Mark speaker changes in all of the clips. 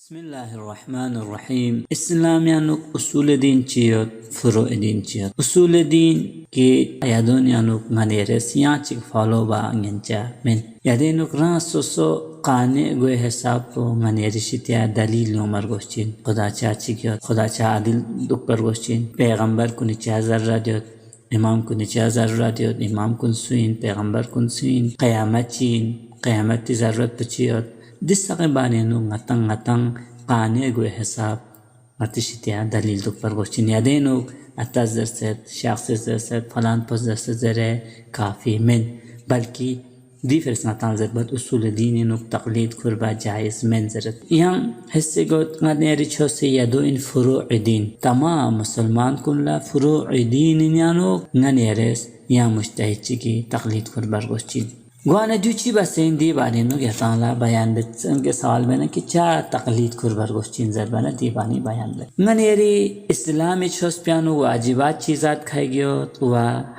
Speaker 1: بسم الله الرحمن الرحيم. اسلام يانوك اصول دين چيوت فروع دين چيوت. اصول دين كي يادون يانوك غنيرس يانچك فالو با نجا من يادينوك راسوسو قانع گوه حساب کو غنيرشتيا دليل نمر گوشين خدا چاچي کيوت خدا چا عادل دوپر گوشين پیغمبر کو نچا ذرا دیوت امام کو نچا ذرا دیوت امام کو سوين پیغمبر کو سوين قیامت چين قیامت ضرورت پچيوت دستقي بانينو ngatan قانع گوه حساب مرتشتيا دليل دوپر گوشين يادينو اتاز درست شخص درست فلان پس درست زره کافی من بلکي دي فرسناتان زربت اصول ديني نوك تقليد كربا جائز من زرت يان حسي قد نيري چوسي يدو ان فروع دين تمام مسلمان كن لا فروع دين يانو نيرس يان مجتهد چكي تقليد كربا گوشين گوانا دوچی بسین دی بانی نو گهتان لا بیان دت انکه سوال بنا کہ چا تقلید کربر گوشتین زربانا دی بانی بیان دت منیری اسلامی چوس پیانو واجبات چیزات کھائی گیوت و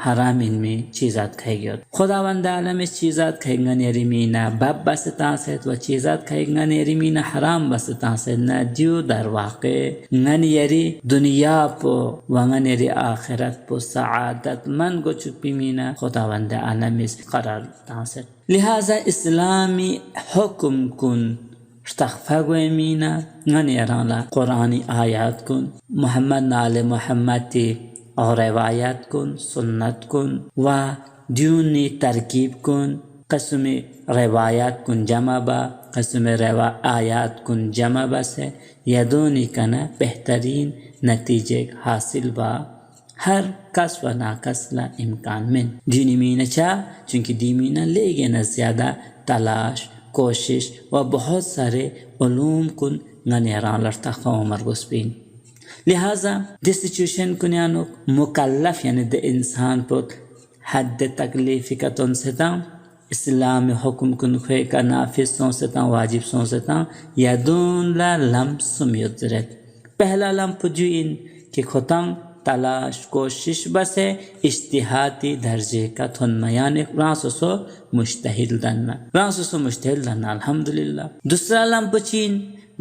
Speaker 1: حرام ان میں چیزات کھائی گیوت خداوند عالم چیزات کھائی گنیری مینا باب بسطان سیت و چیزات کھائی گنیری مینا حرام بسطان سیت نا دیو در واقع گنیری دنیا پو و گنیری آخرت پو سعادت من گو چپی مینا خداوند عالم قرار تانسیت لہذا اسلامی حکم کن اشتخفاگوی مینا غنیران لا قرآنی آیات کن محمد نال محمد تی اور روایات کن سنت کن و دیونی ترکیب کن قسم روایات کن جمع با قسم آیات کن جمع با سے یدونی کنا بہترین نتیجے حاصل با ہر کس و ناکس لا امکان من دینی مینہ چا چونکہ دیمینہ لے گے نہ زیادہ تلاش کوشش و بہت سارے علوم کن غنیران لرتخ و مرگوس بین لہذا دی سچوشن کنیانو مکلف یعنی دی انسان پر حد تکلیفی کا تن ستا اسلام حکم کن خوے کا نافذ سون ستا واجب سون ستا یدون لا لم سمیت زرد پہلا لم پجوین کہ خطنگ تلاش کوشش بس اجتہادی درجے کا تھن یعنی راسوسو مجتہد دننا الحمدللہ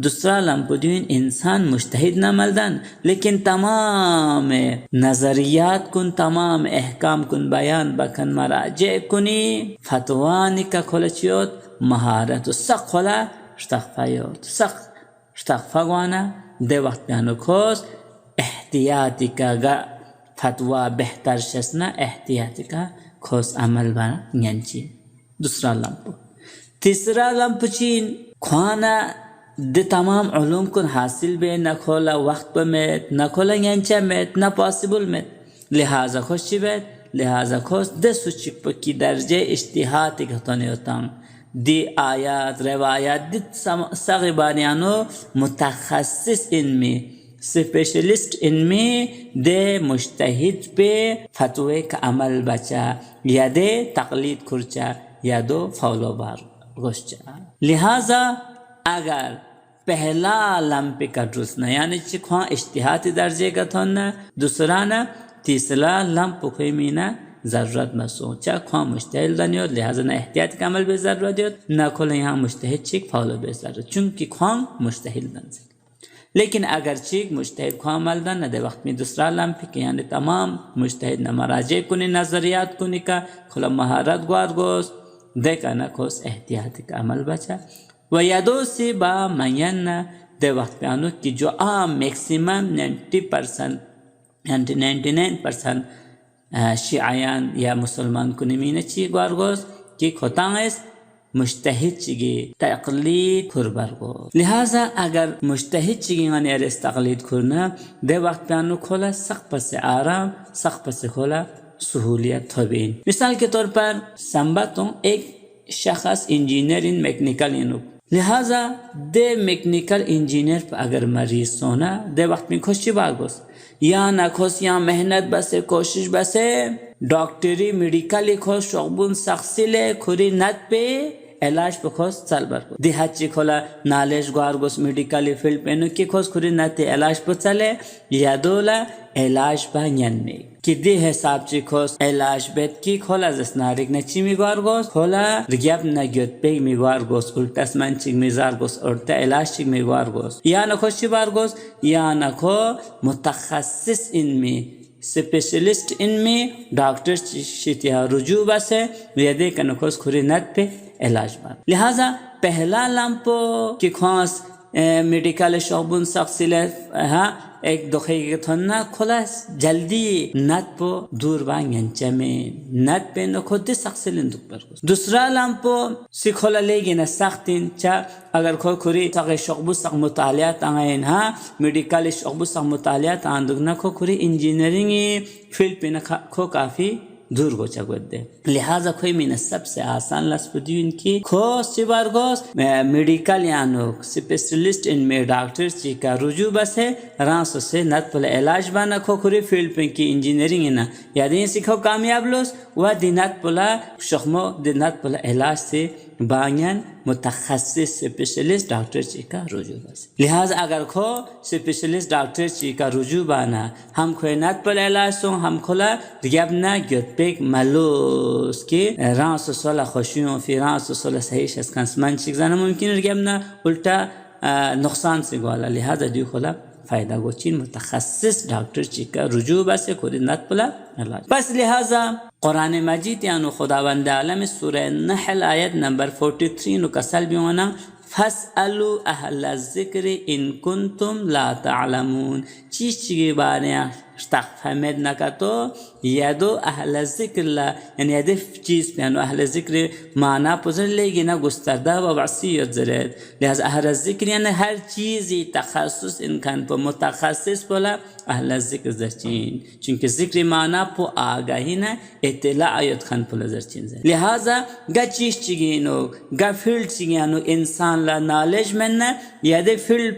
Speaker 1: دوسرا لمپ دین انسان مجتہد نہ ملدن لیکن تمام نظریات کن تمام احکام کن بیان بکن مراجع کنی فتوانی کا کھلچیوت مہارت سخ خلا اشتغفاگوانا دے وقت بیانو کھوس احتیاطی کا گا فتوہ بہتر شسنا احتیاطی کا کھوس عمل بنا نینچی دوسرا لمپ تیسرا لمپ چین کھوانا دے تمام علوم کن حاصل بے نہ کھولا وقت پہ میت نہ کھولا نینچا میت نہ پاسبل میت لہذا خوش چی بیت لہذا خوش دے سوچک پکی درجے اجتہادی کا تونے ہوتا دی آیات روایات دی سغبانیانو متخصص ان میں स्पेशलिस्ट इनमें दे मुजतहिद पे फतवे का अमल बचा या दे तकलीद खुर्चा या दो फौलो बार गोश्चा लिहाजा अगर पहला लम्पे का ड्रुसना यानी चिखवा इज्तिहादी दर्जे का थोना दूसरा ना तीसरा लम्प कोई मीना ज़रूरत में सोचा ख्वा मुजतहिद दनियो लिहाजा ना एहतियात का अमल भी ज़रूरत है ना खोले यहाँ मुजतहिद चिक फौलो भी ज़रूरत चूँकि ख्वा मुजतहिद दन से लेकिन अगर चीक मुजतहिद ख्वा मलदन न दे वक्त में दूसरा लम्पी के यानी तमाम मुजतहिद न मराजे कुनी नजरियात कुनी का खुला महारत ग्वार गोस देखा न खोस एहतियाती का अमल बचा व यादों से बा मयन दे वक्त पे आनो कि जो आम मैक्सिमम 99% शियायान या मुसलमान कुनी मीने ची ग्वार गोस कि खोतांगेस मुजतहिद चिगी तकलीद खुरबर को लिहाजा अगर मुजतहिद चिगी गाने अरेस तकलीद खुरना दे वक्त प्यानो खोला सख्त से आराम सख्त से खोला सहूलियत थोबीन मिसाल के तौर पर संबातों एक शख्स इंजीनियर इन मैकेनिकल इनो लिहाजा दे मैकेनिकल इंजीनियर पर अगर मरीज सोना दे वक्त में खुशी बागोस या ना खोस या मेहनत बसे कोशिश बसे डॉक्टरी मेडिकल खोस शोबुन शख्सिले खुरी नत पे علاج بخوز چل برکو دی هچی کلا نالش گوارگوس میڈیکالی فیلد پینو کی خوز خوری نتی علاج بچله یادولا علاج با نمی که دی حساب چی خوز علاج بید کی کلا زسناریک نچی میگوارگوس کلا رگیب نگیت بیگ میگوارگوس التس من چیگ میزارگوس ارتا علاج چیگ میگوارگوس یا نخوش چی بارگوس یا نخو متخصص انمی स्पेशलिस्ट इनमें डॉक्टर शितिया रुजू बस है यदि कनकोस खुरी नत पे इलाज बात लिहाजा पहला लंपो की खास मेडिकल शोबुन सक्सिले हाँ एक दुखे के थोना खुला जल्दी नत पो दूर बांगेंचे में नत पे न खुद सक्सिलिन दुख पर दूसरा लंपो सिखोला लेगी न सख्तिन चा अगर खो खुरी सगे शोबु सग मुतालियात आएन हाँ मेडिकल शोबु सग मुतालियात आंदुग न खो खुरी इंजीनियरिंग फील्ड पे न खो काफी दूर go chagode lihaza khoi min सबसे आसान लस्पदीन की खोस चिबार गोस मेडिकल यानो स्पेशलिस्ट इन में डॉक्टर ची का रुजू बस है रास से नत पल इलाज बना खो खुरी फील्ड पे की इंजीनियरिंग ना यादी सिखो कामयाब लोस व दिनत पला शखमो दिनत पल इलाज से बांगन मुतखस्सिस स्पेशलिस्ट डॉक्टर ची का रुजू बस लिहाजा अगर खो स्पेशलिस्ट डॉक्टर ची का रुजू बना हम खोनत पल इलाज सो हम खोला रियाबना पेक मलोस के रास सोला खुशियों फिर रास सोला सही शस्कन स्मन शिकजाना मुमकिन रियाबना उल्टा नुकसान से गोला लिहाजा दी खोला फायदा गोचिन मुतखस्सिस डॉक्टर ची का रुजू बस कोई नत पला इलाज बस लिहाजा कुरान मजीद यानो खुदावंद आलम सूरह नहल आयत नंबर 43 नु कसल बिवाना फसअलु अहल ज़िक्र इन कुंतुम ला तालमून चीज़ के बारे में फहमद न का तो यादो अहल ज़िक्र ला यानी याद चीज़ पे यानो अहल ज़िक्र माना पुज़र लेगी ना गुस्तरदा व वसीयत ज़रेद लिहाजा अहल ज़िक्र यानी हर चीज़ तख़स्सुस इनखान पर मुतख़स्सिस बोला अहल ज़िक्र ज़रचीन चूँकि ज़िक्र माना पो आगाही ना इत्तला आयत खान पुला ज़रचीन लिहाजा गा चीज़ चिगिनो गा फील्ड चिगिनो इंसान ला नॉलेज में ना याद फील्ड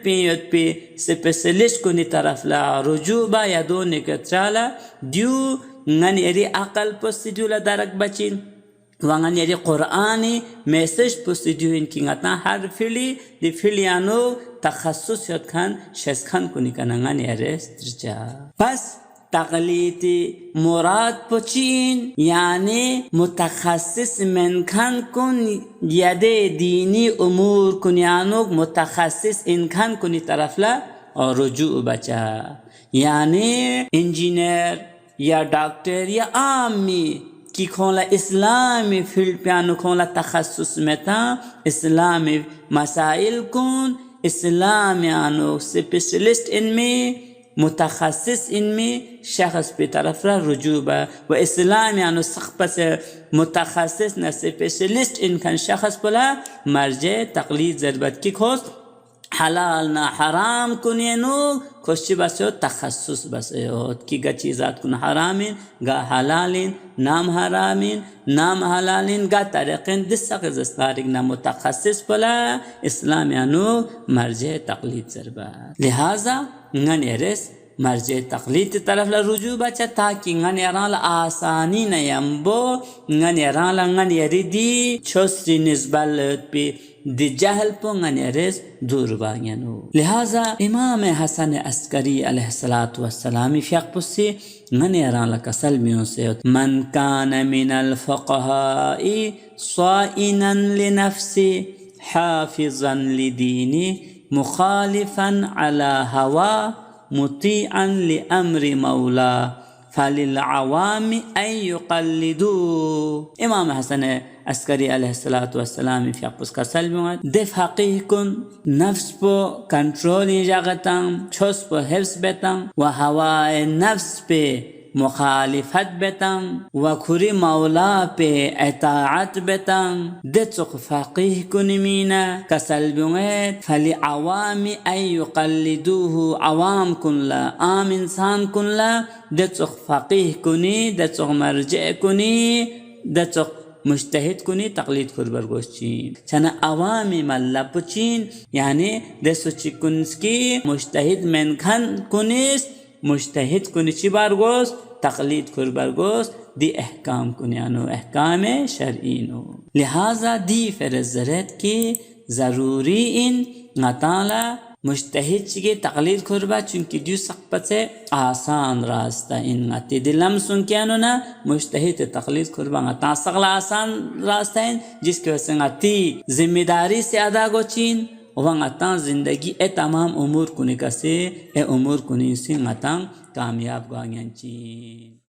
Speaker 1: पे स्पेशलिस्ट को नि तरफ ला रुजूबा यादो निकत्राला due ngani eri aqal posidula darak bacin wangan eri qur'ani message posidu in kingata har fili di filiano takhassus yat khan shes khan kuni kana ngani eri strja bas taqliti murad pochin yani mutakhassis men khan kun yade dini umur kunyano mutakhassis in khan kuni tarafla और रुजू बचा यानी engineer या doctor या आमी की खोला इस्लामी field पे आनु खोला तखस्सुस में था इस्लामी मसाइल कौन इस्लामी आनु स्पेशलिस्ट इनमें मुतखस्सिस इनमें शख्स पे तरफ रा रुजूबा व इस्लामी आनु सख्त से मुतखस्सिस न स्पेशलिस्ट इनका शख्स पला मर्जे तकलीद ज़रूरत की खोज हलाल ना हराम कुनियनो खुशी बसो तखस्सुस बसो की गा चीज़ात कुन हरामिन गा हलालिन नाम हरामिन नाम हलालिन गा तरीक़िन दिस्सा के ज़स्तारिक ना मुतखस्सिस पला इस्लाम यानो मर्जे तक़लीद ज़रबा लिहाजा ngन एरेस मर्जे तक़लीद तरफ ला रुजू बचा ताकि ngन याराल आसानी न यम्बो ngन याराल ngन यरिदी छोसी निस्बत पे दी जहल पोंगन एरेस दूर बांगनो लिहाजा इमाम हसन अस्करी अलैहिस्सलातु वस्सलाम फियक पुसी ngन याराल कसल मियो से मन कान मिनल फ़क़हाई स्वाइनन लिनफ्सी हाफ़िज़न लिदीनी मुखालिफन अला हवा मुतीअन लिअम्रि मौला फलिल अवामी अन युक़ल्लिदू इमाम हसन अस्करी अलैहिस्सलातु वस्सलाम फियक पुस कसल मियो दे फ़क़ीह कुन नफ्स पो कंट्रोल जागतां छोस पो हिफ्स बेतां व हवाए नफ्स पे मुखालिफत बेतां व खुरी मौला पे इताअत बेतां दे चुक फ़क़ीह कुनिमीना कसल मियो फली अवामी अन युक़ल्लिदूहु अवाम कुनला आम इंसान कुनला दे चुक फ़क़ीह कुनी दे चुक मर्जे कुनी दे चुक मुज्तहिद कुनी तक़लीद खुरबर गोश्चीन चना अवामी मल्ला पुचीन यानी देसो चिकुन्स की मुज्तहिद मेन खन कुनिस मुजतहिद कुनी ची बारगोस तकलीद कर बारगोस दी अहकाम कुनियानो अहकाम शरईनो लिहाजा दी फरजरत के ज़रूरी इन नताला मुजतहिद चिगे तकलीद करबा चूंकि दियो सकपत से आसान रास्ता इन नती दिलम सुन कियानो ना मुजतहिद तकलीद करबा नता सगला आसान रास्ता इन जिसके वजह से नती जिम्मेदारी से अदा गोचिन वंगता जिंदगी ए तमाम उमूर कुनी कसे ए उमूर कुनी से नता कामयाब गांगची।